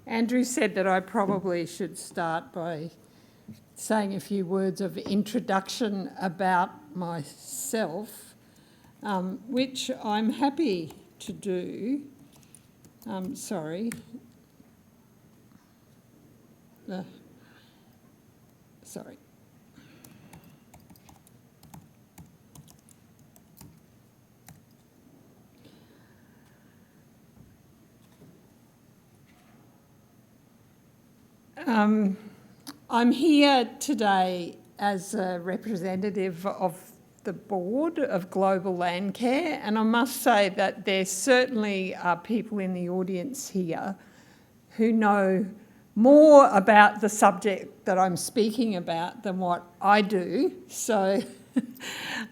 Andrew said that I probably should start by saying a few words of introduction about myself, which I'm happy to do. Sorry. I'm here today as a representative of the board of Global Landcare, and I must say that there certainly are people in the audience here who know more about the subject that I'm speaking about than what I do. So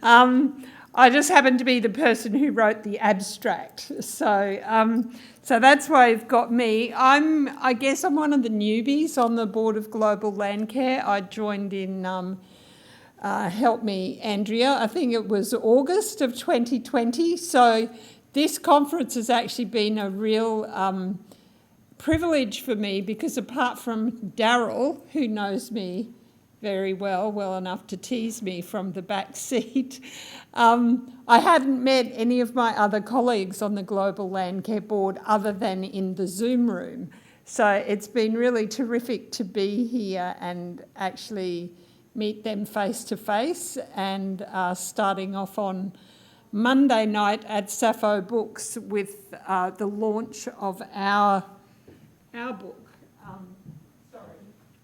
I just happen to be the person who wrote the abstract. So that's why you've got me. I guess I'm one of the newbies on the board of Global Landcare. I joined in, help me, Andrea, I think it was August of 2020. So this conference has actually been a real privilege for me because apart from Daryl, who knows me very well enough to tease me from the back seat, I hadn't met any of my other colleagues on the Global Landcare board other than in the Zoom room. So it's been really terrific to be here and actually meet them face to face, and starting off on Monday night at Sappho Books with the launch of our book. Sorry,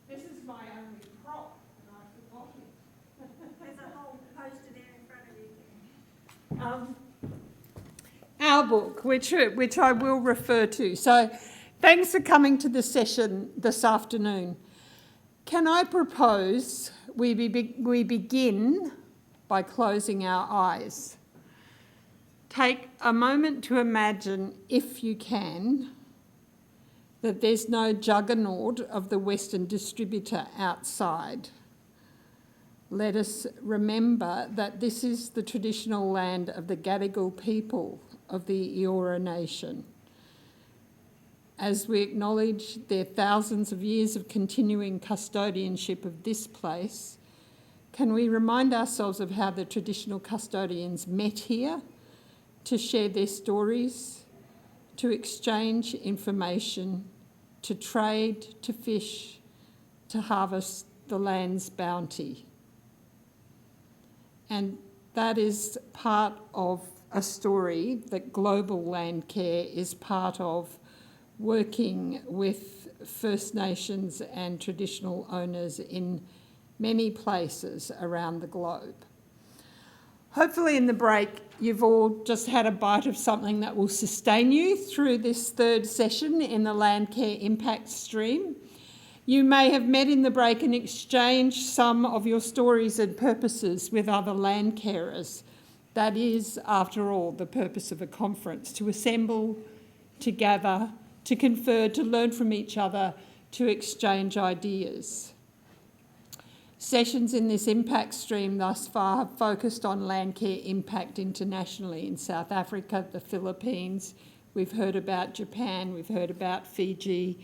this is my only prop, and I forgot it. There's a whole poster there in front of you. Our book, which I will refer to. So thanks for coming to the session this afternoon. Can I propose we begin by closing our eyes? Take a moment to imagine, if you can, that there's no juggernaut of the Western distributor outside. Let us remember that this is the traditional land of the Gadigal people of the Eora Nation. As we acknowledge their thousands of years of continuing custodianship of this place, can we remind ourselves of how the traditional custodians met here to share their stories, to exchange information, to trade, to fish, to harvest the land's bounty. And that is part of a story that Global Landcare is part of, working with First Nations and traditional owners in many places around the globe. Hopefully in the break you've all just had a bite of something that will sustain you through this third session in the Landcare Impact Stream. You may have met in the break and exchanged some of your stories and purposes with other land carers. That is, after all, the purpose of a conference, to assemble, to gather, to confer, to learn from each other, to exchange ideas. Sessions in this impact stream thus far have focused on landcare impact internationally in South Africa, the Philippines. We've heard about Japan, we've heard about Fiji.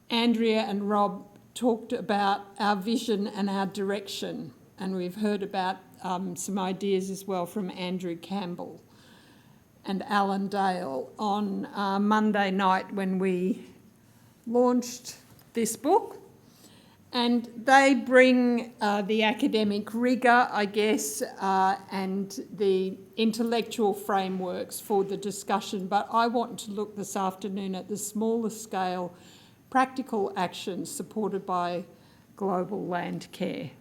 Andrea and Rob talked about our vision and our direction, and we've heard about some ideas as well from Andrew Campbell and Alan Dale on Monday night when we launched this book. And they bring the academic rigour, I guess, and the intellectual frameworks for the discussion. But I want to look this afternoon at the smaller scale practical actions supported by Global Landcare.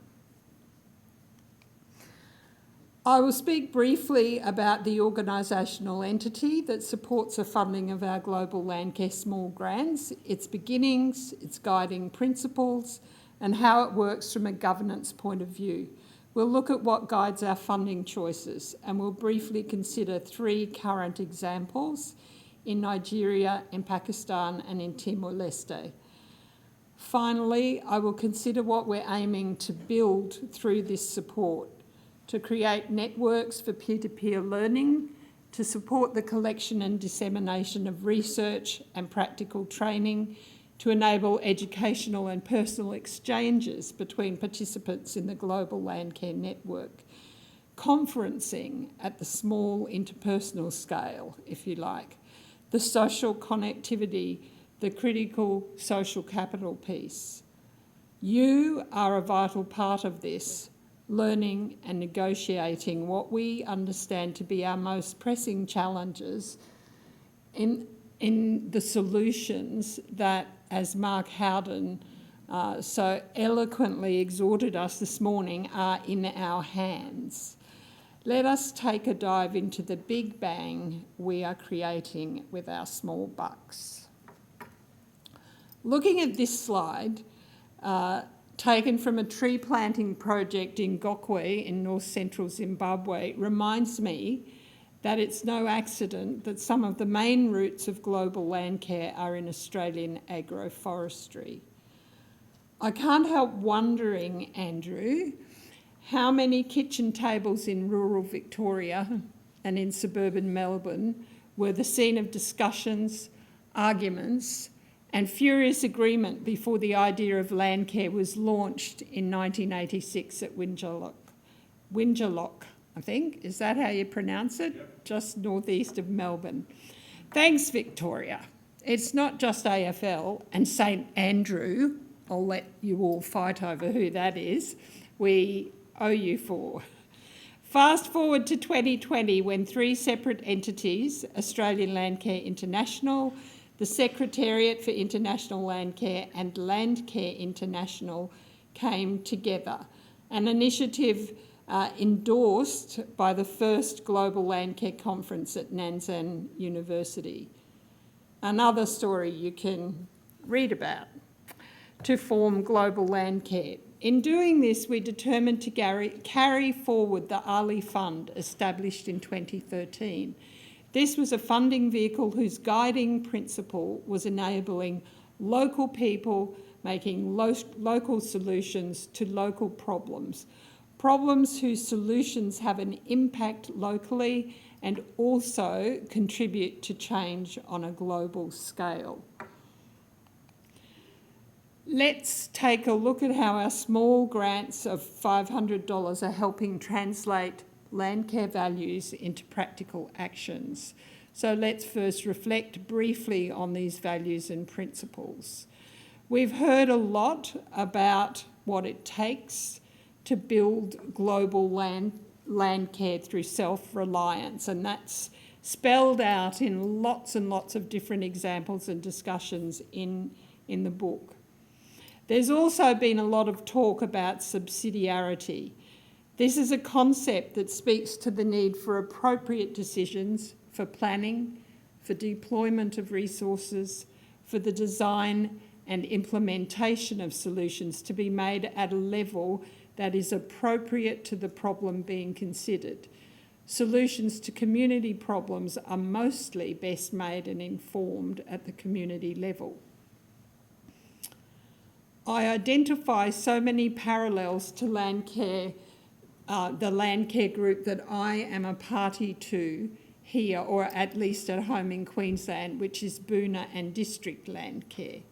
I will speak briefly about the organisational entity that supports the funding of our Global Landcare small grants, its beginnings, its guiding principles, and how it works from a governance point of view. We'll look at what guides our funding choices, and we'll briefly consider 3 current examples in Nigeria, in Pakistan, and in Timor Leste. Finally, I will consider what we're aiming to build through this support, to create networks for peer-to-peer learning, to support the collection and dissemination of research and practical training, to enable educational and personal exchanges between participants in the global landcare network, conferencing at the small interpersonal scale, if you like, the social connectivity, the critical social capital piece. You are a vital part of this, learning and negotiating what we understand to be our most pressing challenges in the solutions that, as Mark Howden so eloquently exhorted us this morning, are in our hands. Let us take a dive into the big bang we are creating with our small bucks. Looking at this slide, taken from a tree planting project in Gokwe in north-central Zimbabwe, reminds me that it's no accident that some of the main roots of global landcare are in Australian agroforestry. I can't help wondering, Andrew, how many kitchen tables in rural Victoria and in suburban Melbourne were the scene of discussions, arguments, and furious agreement before the idea of landcare was launched in 1986 at Wingerloch, I think. Is that how you pronounce it? Yep. Just northeast of Melbourne. Thanks, Victoria. It's not just AFL and St Andrew. I'll let you all fight over who that is. We owe you for. Fast forward to 2020 when three separate entities, Australian Landcare International, the Secretariat for International Landcare and Landcare International came together. An initiative endorsed by the first Global Landcare Conference at Nanzan University. Another story you can read about, to form Global Landcare. In doing this, we determined to carry forward the Ali Fund established in 2013. This was a funding vehicle whose guiding principle was enabling local people making local solutions to local problems, problems whose solutions have an impact locally and also contribute to change on a global scale. Let's take a look at how our small grants of $500 are helping translate landcare values into practical actions. So let's first reflect briefly on these values and principles. We've heard a lot about what it takes to build global landcare through self-reliance, and that's spelled out in lots and lots of different examples and discussions in the book. There's also been a lot of talk about subsidiarity. This is a concept that speaks to the need for appropriate decisions, for planning, for deployment of resources, for the design and implementation of solutions to be made at a level that is appropriate to the problem being considered. Solutions to community problems are mostly best made and informed at the community level. I identify so many parallels to Landcare, the Landcare group that I am a party to here, or at least at home in Queensland, which is Boona and District Landcare.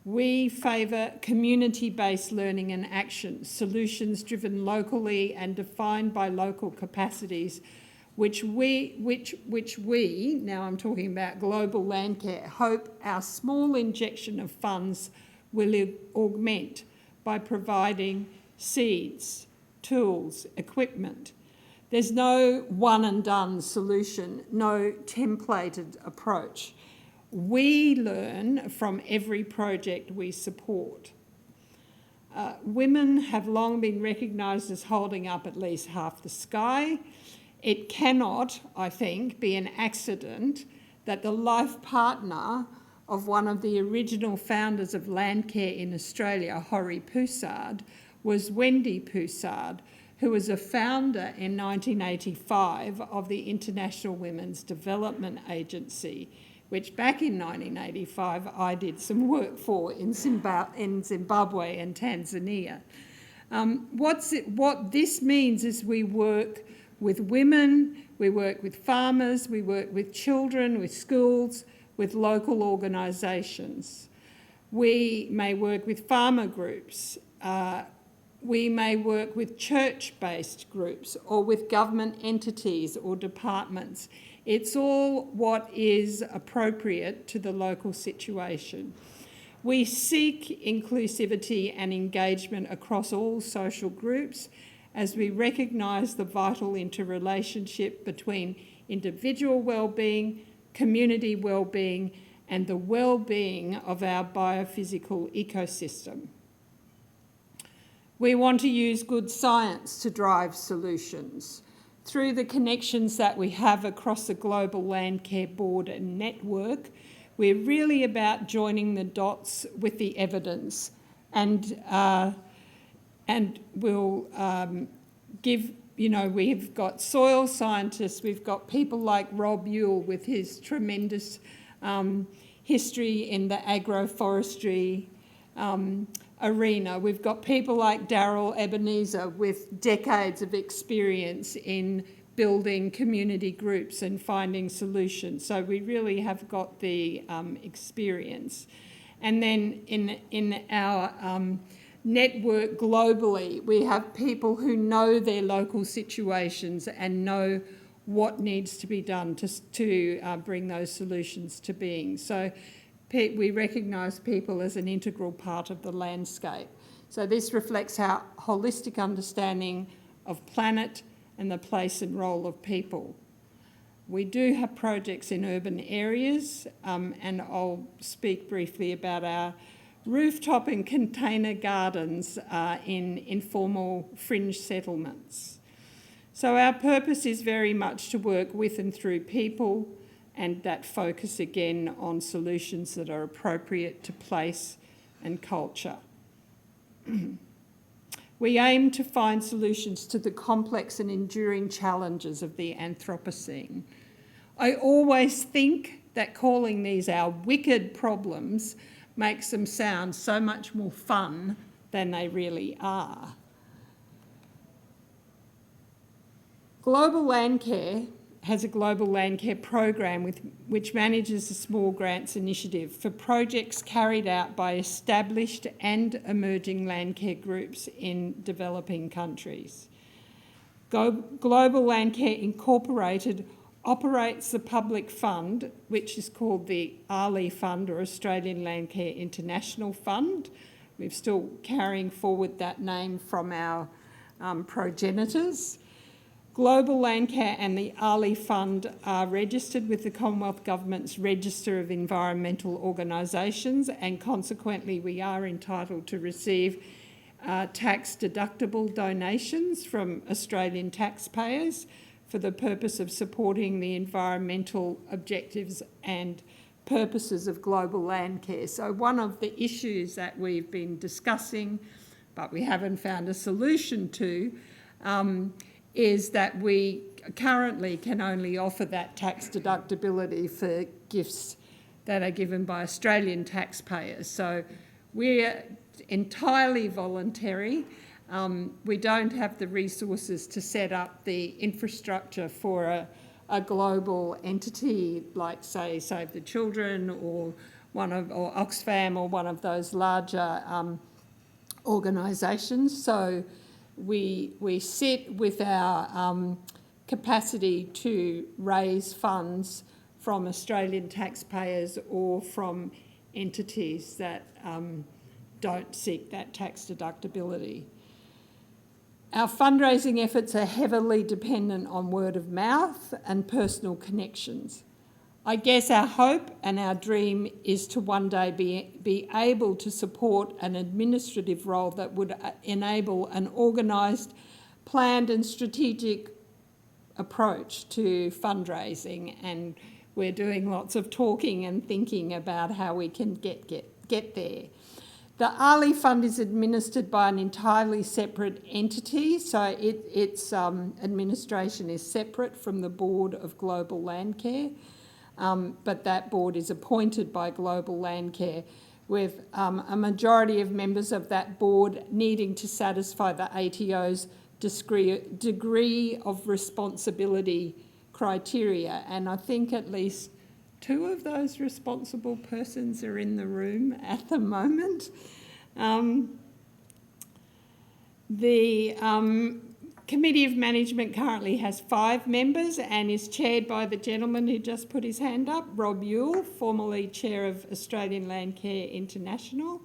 We favour community-based learning and action, solutions driven locally and defined by local capacities, which we, now I'm talking about global landcare, hope our small injection of funds will augment by providing seeds, tools, equipment. There's no one and done solution, no templated approach. We learn from every project we support. Women have long been recognised as holding up at least half the sky. It cannot, I think, be an accident that the life partner of one of the original founders of Landcare in Australia, Hori Poussard, was Wendy Poussard, who was a founder in 1985 of the International Women's Development Agency, which back in 1985 I did some work for in Zimbabwe and Tanzania. What this means is we work with women, we work with farmers, we work with children, with schools, with local organisations. We may work with farmer groups. We may work with church-based groups or with government entities or departments. It's all what is appropriate to the local situation. We seek inclusivity and engagement across all social groups as we recognise the vital interrelationship between individual well-being, community well-being, and the well-being of our biophysical ecosystem. We want to use good science to drive solutions. Through the connections that we have across the Global Landcare Board and network, we're really about joining the dots with the evidence, and we'll give, we've got soil scientists, we've got people like Rob Ewell with his tremendous history in the agroforestry arena. We've got people like Daryl Ebenezer with decades of experience in building community groups and finding solutions. So we really have got the experience. And then in our network globally, we have people who know their local situations and know what needs to be done to bring those solutions to being. So we recognise people as an integral part of the landscape. So this reflects our holistic understanding of planet and the place and role of people. We do have projects in urban areas, and I'll speak briefly about our rooftop and container gardens in informal fringe settlements. So our purpose is very much to work with and through people, and that focus again on solutions that are appropriate to place and culture. We aim to find solutions to the complex and enduring challenges of the Anthropocene. I always think that calling these our wicked problems makes them sound so much more fun than they really are. Global Landcare has a Global Landcare program which manages a small grants initiative for projects carried out by established and emerging landcare groups in developing countries. Global Landcare Incorporated operates the public fund, which is called the ALI Fund, or Australian Landcare International Fund. We're still carrying forward that name from our progenitors. Global Landcare and the ALI Fund are registered with the Commonwealth Government's Register of Environmental Organisations, and consequently we are entitled to receive tax-deductible donations from Australian taxpayers for the purpose of supporting the environmental objectives and purposes of global landcare. So one of the issues that we've been discussing, but we haven't found a solution to, is that we currently can only offer that tax deductibility for gifts that are given by Australian taxpayers. So we're entirely voluntary. We don't have the resources to set up the infrastructure for a global entity like, say, Save the Children or Oxfam or one of those larger organisations. So we sit with our capacity to raise funds from Australian taxpayers or from entities that don't seek that tax deductibility. Our fundraising efforts are heavily dependent on word of mouth and personal connections. I guess our hope and our dream is to one day be able to support an administrative role that would enable an organised, planned and strategic approach to fundraising, and we're doing lots of talking and thinking about how we can get there. The ALI Fund is administered by an entirely separate entity, so its administration is separate from the Board of Global Landcare. But that board is appointed by Global Landcare, with a majority of members of that board needing to satisfy the ATO's degree of responsibility criteria. And I think at least two of those responsible persons are in the room at the moment. The Committee of Management currently has 5 members and is chaired by the gentleman who just put his hand up, Rob Yule, formerly chair of Australian Landcare International.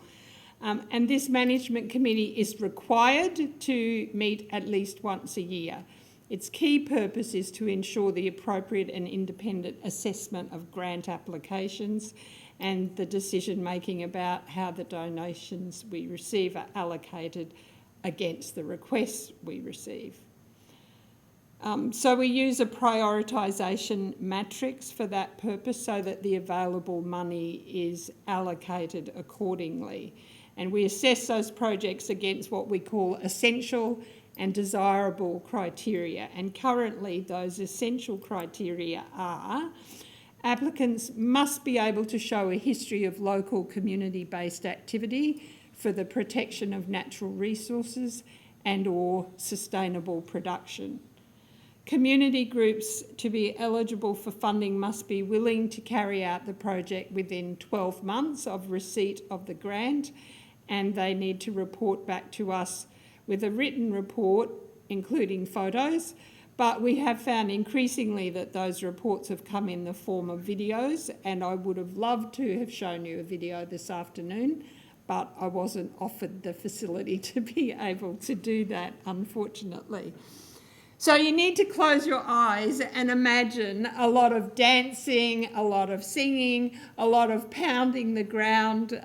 And this management committee is required to meet at least once a year. Its key purpose is to ensure the appropriate and independent assessment of grant applications and the decision making about how the donations we receive are allocated against the requests we receive. So we use a prioritisation matrix for that purpose so that the available money is allocated accordingly. And we assess those projects against what we call essential and desirable criteria. And currently those essential criteria are: applicants must be able to show a history of local community-based activity for the protection of natural resources and/or sustainable production. Community groups to be eligible for funding must be willing to carry out the project within 12 months of receipt of the grant, and they need to report back to us with a written report, including photos. But we have found increasingly that those reports have come in the form of videos, and I would have loved to have shown you a video this afternoon, but I wasn't offered the facility to be able to do that, unfortunately. So you need to close your eyes and imagine a lot of dancing, a lot of singing, a lot of pounding the ground,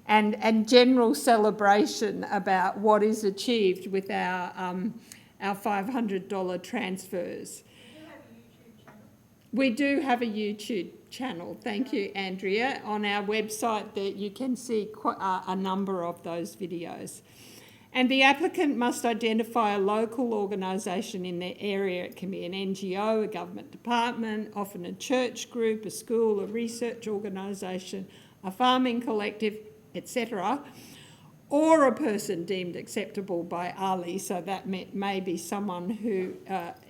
and general celebration about what is achieved with our $500 transfers. We do have a YouTube channel, thank you, Andrea, on our website that you can see a number of those videos. And the applicant must identify a local organisation in their area. It can be an NGO, a government department, often a church group, a school, a research organisation, a farming collective, etc., or a person deemed acceptable by ALI, so that may be someone who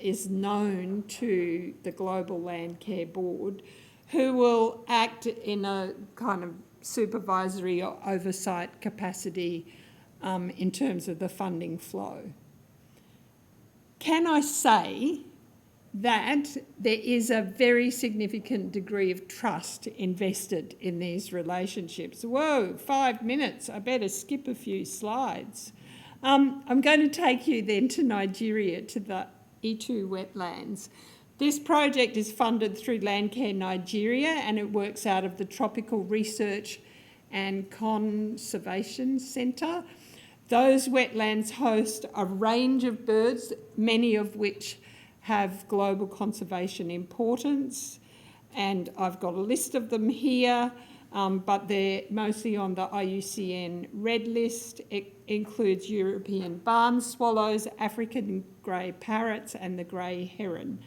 is known to the Global Landcare Board, who will act in a kind of supervisory or oversight capacity in terms of the funding flow. Can I say that there is a very significant degree of trust invested in these relationships? Whoa, 5 minutes, I better skip a few slides. I'm going to take you then to Nigeria, to the Itu wetlands. This project is funded through Landcare Nigeria, and it works out of the Tropical Research and Conservation Centre. Those wetlands host a range of birds, many of which have global conservation importance, and I've got a list of them here, but they're mostly on the IUCN Red List. It includes European barn swallows, African grey parrots, and the grey heron.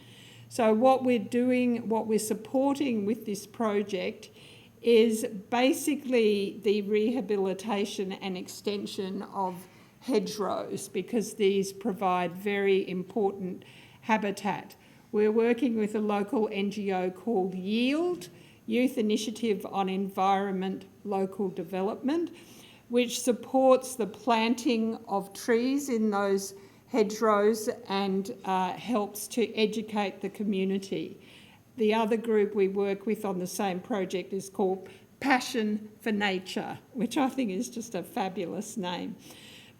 So what we're supporting with this project is basically the rehabilitation and extension of hedgerows, because these provide very important habitat. We're working with a local NGO called YIELD, Youth Initiative on Environment Local Development, which supports the planting of trees in those hedgerows and helps to educate the community. The other group we work with on the same project is called Passion for Nature, which I think is just a fabulous name.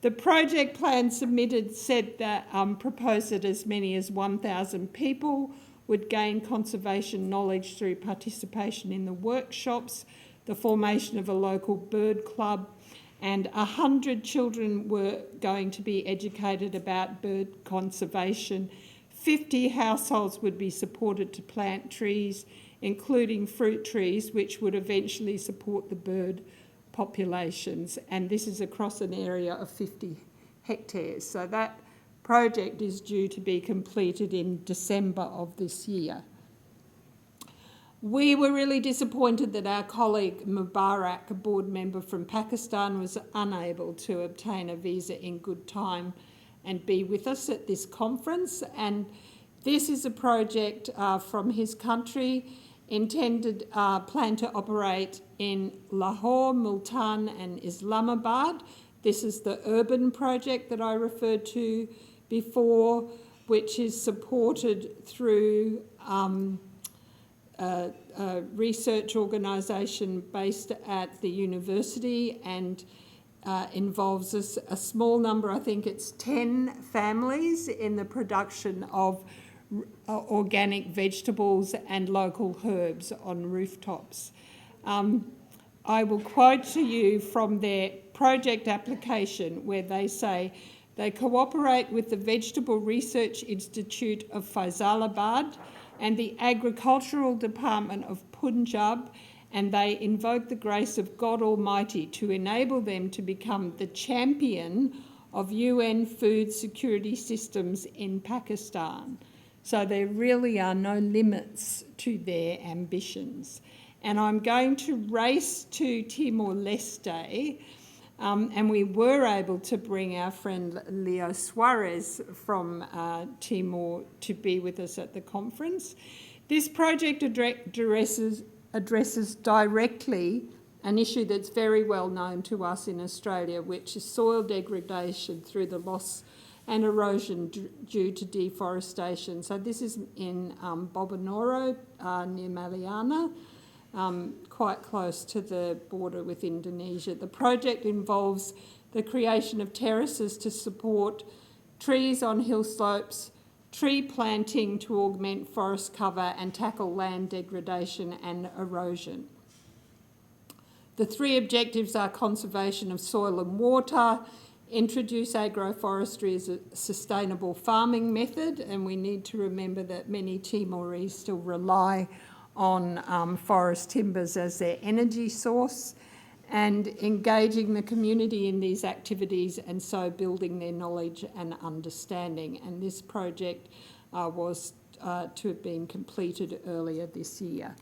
The project plan submitted said that proposed that as many as 1,000 people would gain conservation knowledge through participation in the workshops, the formation of a local bird club, and 100 children were going to be educated about bird conservation. 50 households would be supported to plant trees, including fruit trees, which would eventually support the bird populations. And this is across an area of 50 hectares. So that project is due to be completed in December of this year. We were really disappointed that our colleague Mubarak, a board member from Pakistan, was unable to obtain a visa in good time and be with us at this conference. And this is a project from his country. plan to operate in Lahore, Multan and Islamabad. This is the urban project that I referred to before, which is supported through a research organisation based at the university and involves a small number, I think it's 10 families in the production of organic vegetables and local herbs on rooftops. I will quote to you from their project application where they say they cooperate with the Vegetable Research Institute of Faisalabad and the Agricultural Department of Punjab, and they invoke the grace of God Almighty to enable them to become the champion of UN food security systems in Pakistan. So there really are no limits to their ambitions. And I'm going to race to Timor Leste, and we were able to bring our friend Leo Suarez from Timor to be with us at the conference. This project addresses directly an issue that's very well known to us in Australia, which is soil degradation through the loss and erosion due to deforestation. So this is in Bobanoro, near Maliana, quite close to the border with Indonesia. The project involves the creation of terraces to support trees on hill slopes, tree planting to augment forest cover and tackle land degradation and erosion. The three objectives are conservation of soil and water, introduce agroforestry as a sustainable farming method, and we need to remember that many Timorese still rely on forest timbers as their energy source, and engaging the community in these activities and so building their knowledge and understanding. And this project was to have been completed earlier this year.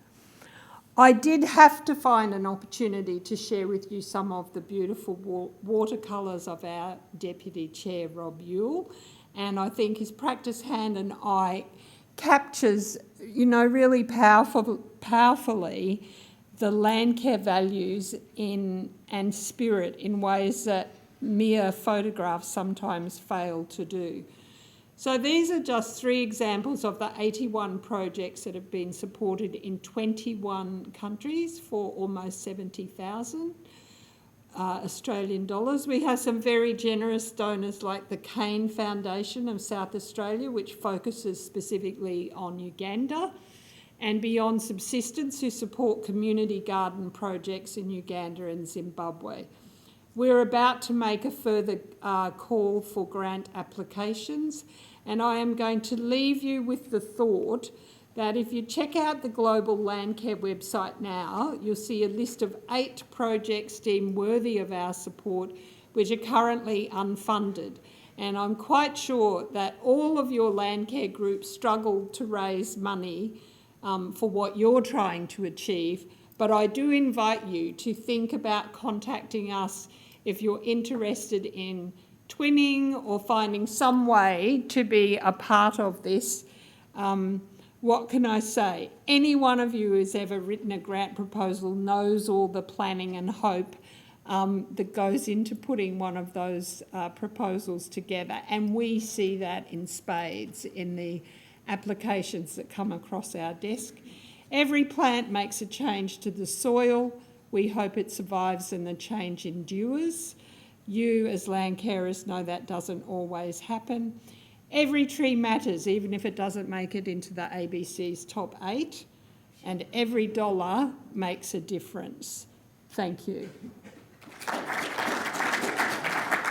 I did have to find an opportunity to share with you some of the beautiful watercolours of our Deputy Chair, Rob Yule, and I think his practice hand and eye captures, really powerfully the Landcare values and spirit in ways that mere photographs sometimes fail to do. So these are just 3 examples of the 81 projects that have been supported in 21 countries for almost 70,000 Australian dollars. We have some very generous donors like the Kane Foundation of South Australia, which focuses specifically on Uganda, and Beyond Subsistence, who support community garden projects in Uganda and Zimbabwe. We're about to make a further call for grant applications, and I am going to leave you with the thought that if you check out the Global Landcare website now, you'll see a list of 8 projects deemed worthy of our support, which are currently unfunded. And I'm quite sure that all of your Landcare groups struggle to raise money for what you're trying to achieve, but I do invite you to think about contacting us if you're interested in twinning or finding some way to be a part of this. What can I say? Any one of you who's ever written a grant proposal knows all the planning and hope that goes into putting one of those proposals together, and we see that in spades in the applications that come across our desk. Every plant makes a change to the soil. We hope it survives and the change endures. You as land carers know that doesn't always happen. Every tree matters, even if it doesn't make it into the ABC's top 8, and every dollar makes a difference. Thank you.